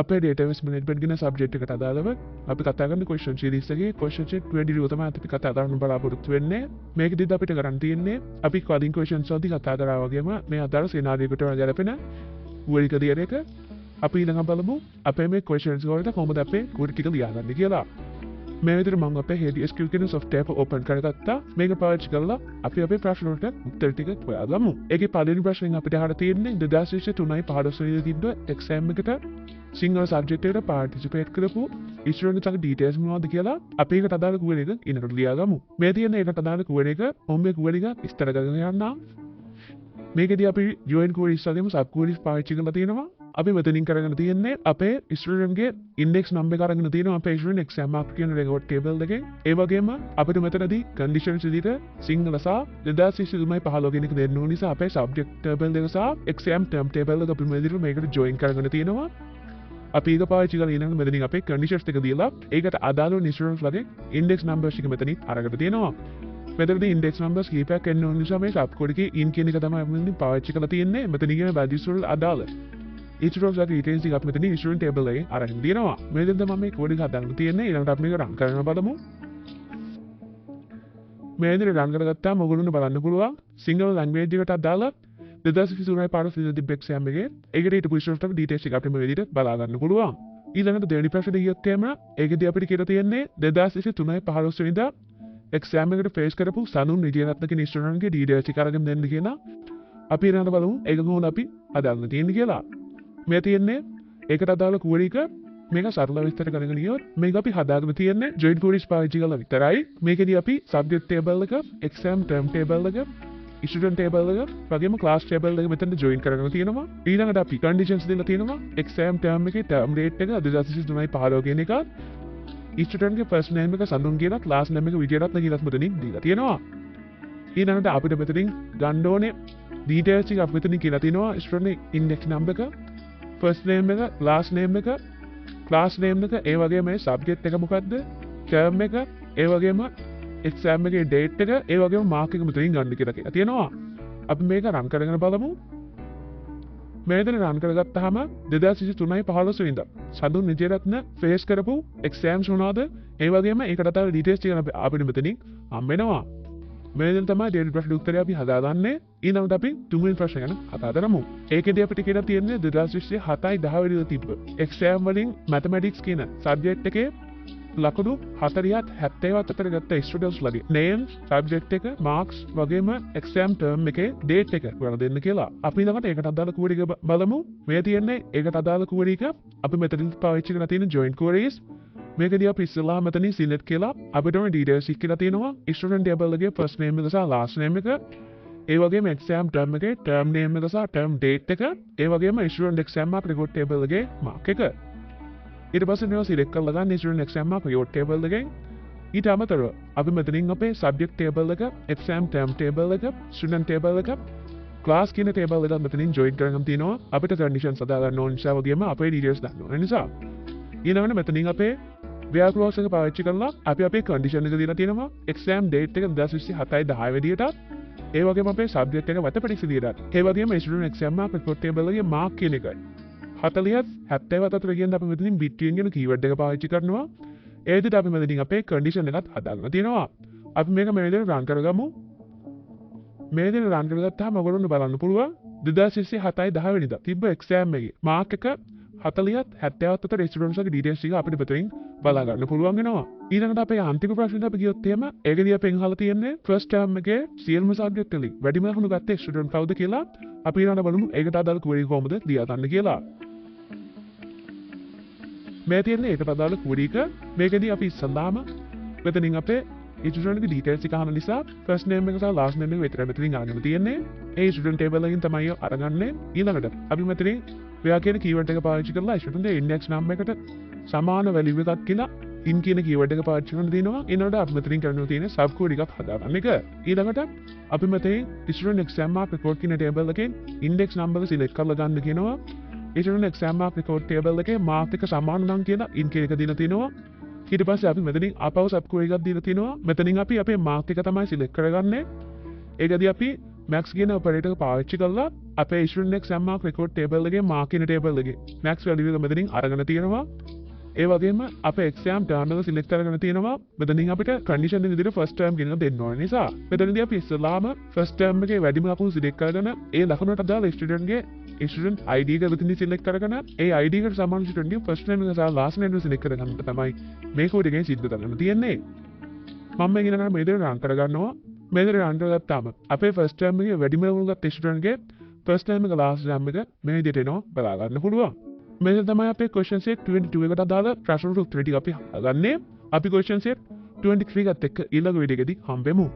අපේ database management කියන subject එකට අදාළව අපි කතා කරන question series එකේ question set 22 තමයි අපි කතා කරන්න බලාපොරොත්තු වෙන්නේ. මේකෙදිත් අපිට කරන්න තියෙන්නේ අපි coding questions වලදී කතා කරා වගේම මේ අදාළ scenario එකට ගැලපෙන වේලික දියර එක අපි ඊළඟ බලමු අපේ මේ questions වලට කොහොමද අපේ code ටික ලියාගන්නේ කියලා. මේ විදිහට මම අපේ HDSQ කියන software එක open කරගත්තා. මේක පාවිච්චි කරලා අපි අපේ ප්‍රශ්න වලට උත්තර ටික හොයාගමු. ඒකේ පළවෙනි ප්‍රශ්නෙන් අපිට අහලා තියෙන්නේ 2023 3 තිබ්බ exam එකට සිංහල සබ්ජෙක්ට් එකට පාර්ටිසිපේට් කරපු ස්ටුඩන්ට්ස්ගේ ඩීටේල්ස් මොනවද කියලා අපි ඒකට අදාළ කුවර එක ඉන්නකට ලියාගමු. මේ තියෙන ඒකට අදාළ කුවර එක මම මේ කුවර එක විස්තර කරගෙන යන්නම්. මේකදී අපි join queries වගේම sub queries පාවිච්චි කරලා තියෙනවා. අපි මෙතනින් කරගෙන තියෙන්නේ අපේ ස්ටුඩන්ට් ගේ index number එක අරගෙන තියෙනවා අපේ ස්ටුඩන්ට් exam mark කියන record table එකේ. ඒ වගේම අපිට මෙතනදී conditions විදිහට සිංහල සහ 2023 කියන එක දෙන්න ඕන නිසා අපේ subject table එක සහ exam term table එක අපි මේ විදිහට මේකට join කරගෙන තියෙනවා. අපි ඒක පාවිච්චි කරලා ඊළඟ මෙතනින් අපේ conditions ටික දීලා ඒකට අදාළ ස්ටුඩන්ට්ස් ලගේ index numbers ටික මෙතනින් අරගෙන තියෙනවා. මෙතනදී index numbers කීපයක් එන්න ඕන නිසා මේ sub code එකේ in කියන එක තමයි අපි මෙතනින් පාවිච්චි කරලා තියෙන්නේ. මෙතන කියන values වල අදාළ each row ලගේ details ටික අපි මෙතනින් student table එකේ අරගෙන තියෙනවා. මේ දෙන්න මම මේ code එක හදාගෙන තියෙන්නේ. ඊළඟට අපි මේක run කරන්න බලමු. මේ විදිහට run කරගත්තාම ඔයගොල්ලන්ට බලන්න පුළුවන් සිංහල language එකට අදාළ 2023 පාඩම තිබ්බ exam එකේ ඒකට ඊට පුෂ්ටව details ටික අපිට මේ විදිහට බලා ගන්න පුළුවන්. ඊළඟට දෙවෙනි ප්‍රශ්නේ ගියොත් එහෙම ඒකදී අපිට කියලා තියෙන්නේ 2023 15 වෙනිදා exam එකට face කරපු සනුන් විජයරත්න කියන student ගේ details ටික අරගෙන දෙන්න කියලා අපි ඊළඟට බලමු ඒක කොහොමද අපි හදාගන්න තියෙන්නේ කියලා. මේ තියෙන්නේ ඒකට අදාළ query එක මේක සරල විස්තර කරගෙන ගියොත් මේක අපි හදාගෙන තියෙන්නේ join queries පාවිච්චි කරලා විතරයි. මේකදී අපි subject table එක, exam term table එක, student table එක වගේම class table එක මෙතන join කරගෙන තියෙනවා. ඊළඟට අපි conditions දීලා තියෙනවා. exam term එකේ term date එක 2023 කියන එක, student ගේ first name එක සඳුන් කියලා, class name එක විජයරත්න කියලා මෙතනින් දීලා තියෙනවා. ඊළඟට අපිට මෙතනින් ගන්න ඕනේ details ටික අපි මෙතනින් කියලා තියෙනවා. student index number එක, first name එක, last name එක, class name එක, ඒ වගේම මේ subject එක මොකද්ද, term එක, ඒ වගේම exam එකේ date එක, ඒ වගේම mark එක මෙතනින් ගන්න කියලා තියෙනවා. අපි මේක run කරගෙන බලමු. මේ විදිහට run කරගත්තාම 2023 15 වෙනිදා සඳුන් විජයරත්න face කරපු exams මොනවද, ඒ වගේම ඒකට අදාළ details ටික අපිට මෙතනින් හම් වෙනවා. මේ විදිහට තමයි daily ප්‍රශ්න උත්තරය අපි හදාගන්නේ. ඊළඟට අපි තුන්වෙනි ප්‍රශ්න ගැන කතා කරමු. ඒකෙදී අපිට කියලා තියෙන්නේ 2020 7යි 10 වෙනිදා තිබ්බ exam වලින් mathematics කියන subject එකේ ලකුණු 40ත් 70ත් අතර ගත්ත students ලගේ names, subject එක, marks වගේම exam term එකේ date එක ඔයාලා දෙන්න කියලා. අපි ඊළඟට ඒකට අදාළ query එක බලමු. මේ තියෙන්නේ ඒකට අදාළ query එක අපි මෙතනින් පාවිච්චි කරලා තියෙන join queries. මේකදී අපි ඉස්සෙල්ලා මෙතනින් select කියලා අපිට ඕනේ details ටික කියලා තියෙනවා. student table එකේ first name එක සහ last name එක, ඒ වගේම exam term එකේ term name එක සහ term date එක, ඒ වගේම student exam mark record table එකේ mark එක. ඊට පස්සේ මේවා select කරලා ගන්න student exam mark record table එකෙන්. ඊට අමතරව අපි මෙතනින් අපේ subject table එක, exam term table එක, student table එක, class කියන table එක මෙතනින් join කරගෙන තිනවා. අපිට conditions හදාගන්න ඕන නිසා වගේම අපේ details දාන්න ඕන නිසා. ඊළඟට මෙතනින් අපේ where clause එක පාවිච්චි කරලා අපි අපේ condition එක දීලා තියෙනවා. exam date එක 2020 7යි 10 වෙනිදාට, ඒ වගේම අපේ subject එක වත පරීක්ෂා දිනට, ඒ වගේම student exam mark record table එකේ mark කියන එකයි 40ත් 70ත් අතර කියන අපි මෙතනින් between කියන keyword එක පාවිච්චි කරනවා. ඒ විදිහට අපි මෙතනින් අපේ condition එකත් හදාගෙන තියෙනවා. අපි මේක මේ විදිහට run කරගමු. මේ විදිහට run කරගත්තාම ඔයගොල්ලෝ බලන්න පුළුවන් 2020 7යි 10 වෙනිදා තිබ්බ exam එකේ mark එක 40ත් 70ත් අතර students ගේ details ටික අපිට මෙතනින් බලා ගන්න පුළුවන් වෙනවා. ඊළඟට අපේ අන්තිම ප්‍රශ්නෙට අපි ගියොත් එහෙම ඒකදී අපි අහලා තියෙන්නේ first term එකේ සියලුම subject වලින් වැඩිම ලකුණු ගත්තේ student කවුද කියලා. අපි ඊළඟට බලමු ඒකට අදාළ query කොහොමද ලියා ගන්න කියලා. මේ තියෙන්නේ ඒකට අදාළ query එක. මේකදී අපි ඉස්සල්ලාම මෙතනින් අපේ student ගේ details එක අහන නිසා first name එක සහ last name එක විතරයි මෙතනින් අරගෙන තියෙන්නේ. ඒ student table එකකින් තමයි අරගන්නේ. ඊළඟට අපි මෙතනින් where කියන keyword එක පාවිච්චි කරලා student ගේ index number එකට සමාන value එකක් කියලා in කියන keyword එක පාවිච්චි කරන දිනවා. ඊළඟට අපි මෙතනින් කරන්න තියෙන්නේ sub code එකක් හදාගන්න එක. ඊළඟට අපි මෙතනින් student exam mark record කියන table එකෙන් index number එක select කරලා ගන්න කියනවා. student exam mark record table එකේ mark එක සමාන නම් කියලා in කියන එක දීලා තිනවා. ඊට පස්සේ අපි මෙතනින් ආපහු sub code එකක් දීලා තිනවා. මෙතනින් අපි අපේ mark එක තමයි select කරගන්නේ. ඒකදී අපි max කියන operator එක පාවිච්චි කරලා අපේ student exam mark record table එකේ මාක් කියන ටේබල් එකේ මැක්ස් වැලියු එක මෙතනින් අරගෙන තියෙනවා. ඒ වගේම අපේ එක්සෑම් ටර්ම් එක සිලෙක්ට් කරගෙන තියෙනවා. මෙතනින් අපිට කන්ඩිෂන් එක විදිහට ෆස්ට් ටර්ම් කියන එක දෙන්න ඕන නිසා මෙතනදී අපි ඉස්සලාම ෆස්ට් ටර්ම් එකේ වැඩිම ලකුණු සිලෙක්ට් කරගෙන ඒ ලකුණට අදාළ ස්ටුඩන්ට් ID එක මෙතනින් සිලෙක්ට් කරගෙන ඒ ID එකට සමාන ස්ටුඩන්ට් ගේ ෆස්ට් නේම් එක සහ ලාස්ට් නේම් එක සිලෙක්ට් කරගන්න තමයි මේ කෝඩ් එකෙන් සිද්ධ කරන්න තියෙන්නේ. මම මේ ඊළඟට මේ දේ රන් කරගන්නවා. මේ දේ රන් කරගත්තාම අපේ ෆස්ට් ටර්ම් එකේ වැඩිම ලකුණු ගත්ත ස්ටුඩන්ට් ගේ ෆස්ට් නේම් එක ලාස්ට් නේම් එක මේ විදිහට එනවා බලා ගන්න පුළුවන්. මෙ තමයි අපේ question set 22 එකට අදාළ ප්‍රශ්න උත්තර ටික අපි අහගන්නේ. අපි question set 23 ගත් එක්ක ඊළඟ වීඩියෝ එකදී හම්බෙමු.